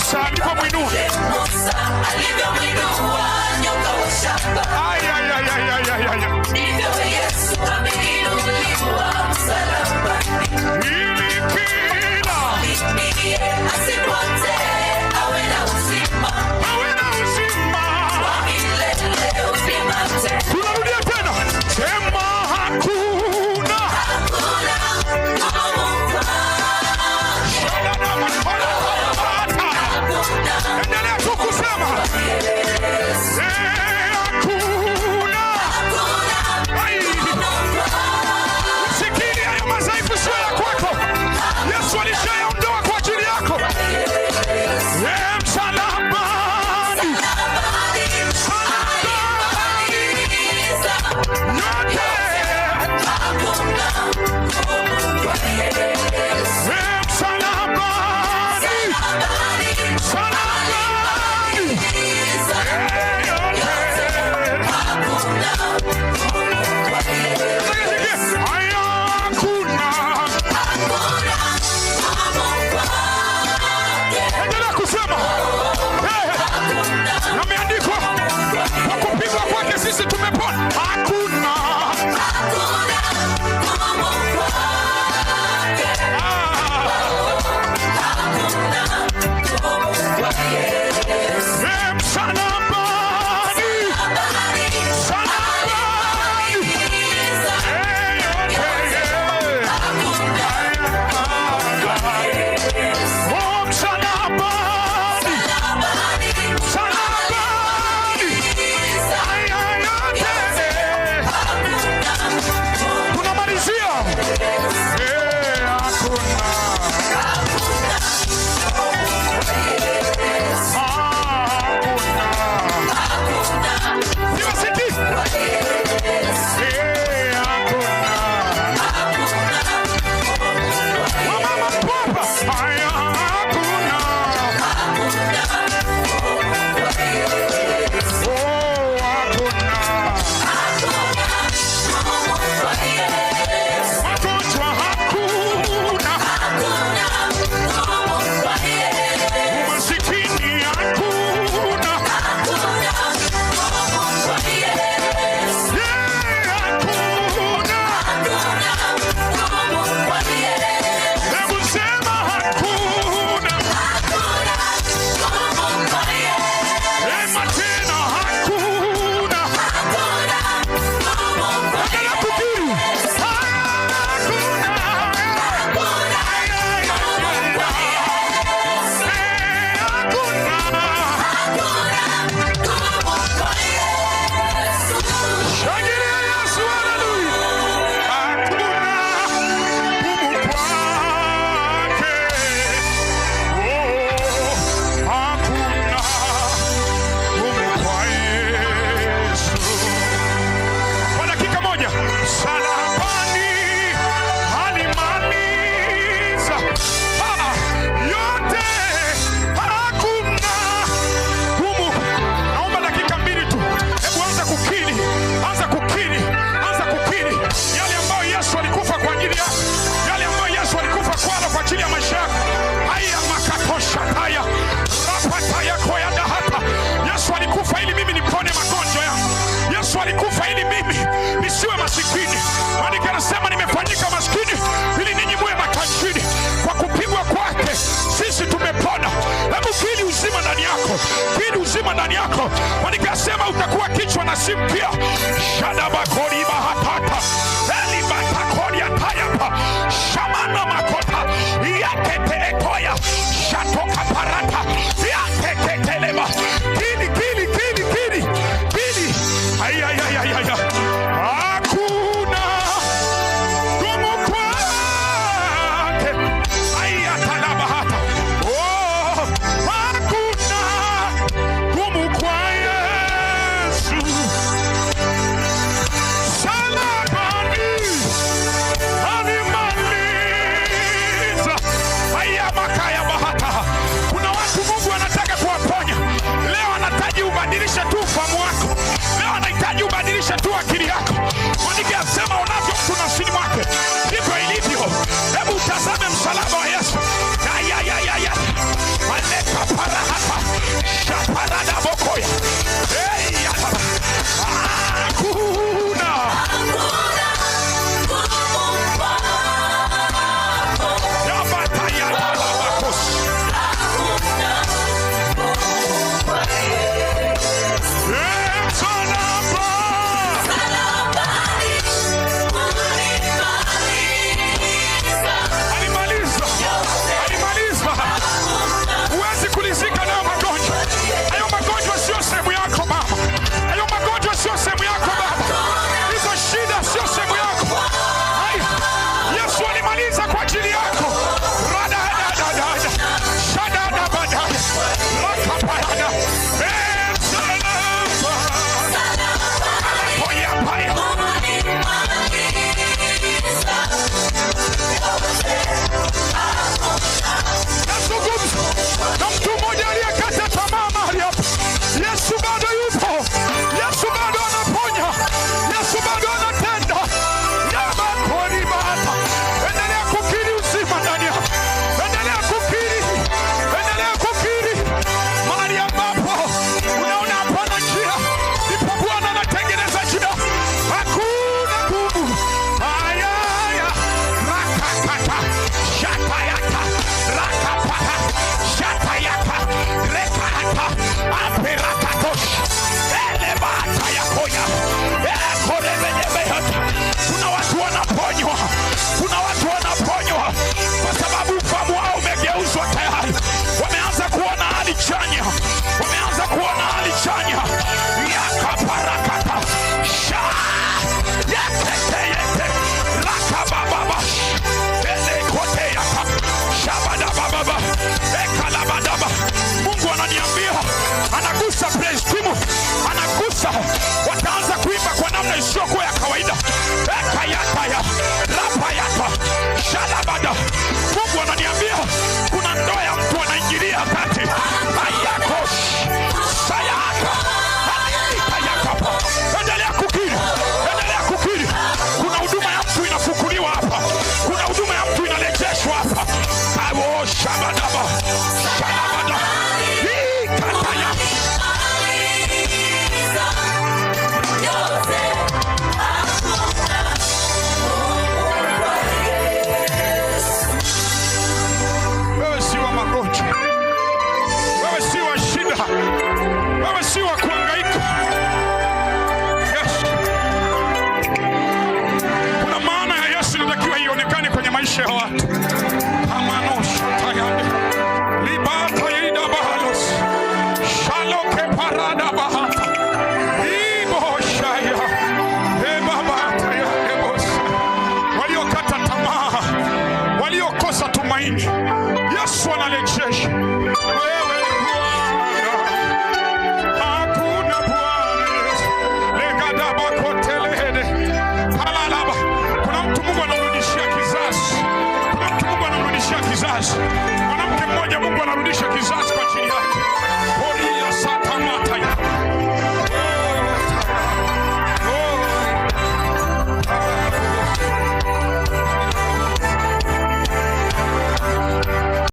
Musa alivyomwinua. nyoka wa shamba. Ndivyo Yesu ameinuliwa msalabani. Ili kila asipotee awe na uzima. Wa milele uzima tele. Tunarudia tena. Sema hakuna. Endelea tu kusema. Usikini hayo madhaifu sio ya kwako. Yesu alishayaondoa kwa ajili yako. Msalabani. Sisi tumepona. Hakuna. Kini uzima ndani yako. Wanikasema utakuwa kichwa na si mkia. Shadabakori bahatata. Eli batakori atayapa. Shamana makota. Yakete ekoya. Shatoka parata. Yakete telema. Kini. Ayayayayaya. Hakuna gumu kwake. Ayatalabahata. Hakuna gumu kwa Yesu. baba ekalabadaba. Mungu ananiambia anagusa praise team, anagusa, wataanza kuimba kwa namna isiyokuwa ya kawaida. Ekayataya rapayata shalabada. Mungu ananiambia kuna ndoa ya mtu anaingilia kati. Ayakosh sayaka ayakapa. Endelea kukiri, endelea kukiri. Kuna huduma ya mtu inafukuliwa hapa, kuna huduma ya mtu inarejeshwa hapa. Awo shabadaba shalabada ikataya. Wewe si wa magonjwa, wewe si wa shida, wewe si wa kuhangaika. Yes. Kuna maana ya Yesu inatakiwa ionekane kwenye maisha ya watu. Amanosha tayande libata yida bahalos shaloke parada bahata ibo shaya ebabata ya ebosa. Waliokata tamaa, waliokosa tumaini, Yesu anarejesha. Wewe ni Bwana, hakuna Bwana. Legadaba kotelede palalaba. Kuna mtu Mungu anamrudishia kizazi, kuna mtu Mungu anamrudishia kizazi. Mwanamke mmoja Mungu anarudisha kizazi kwa ajili yake.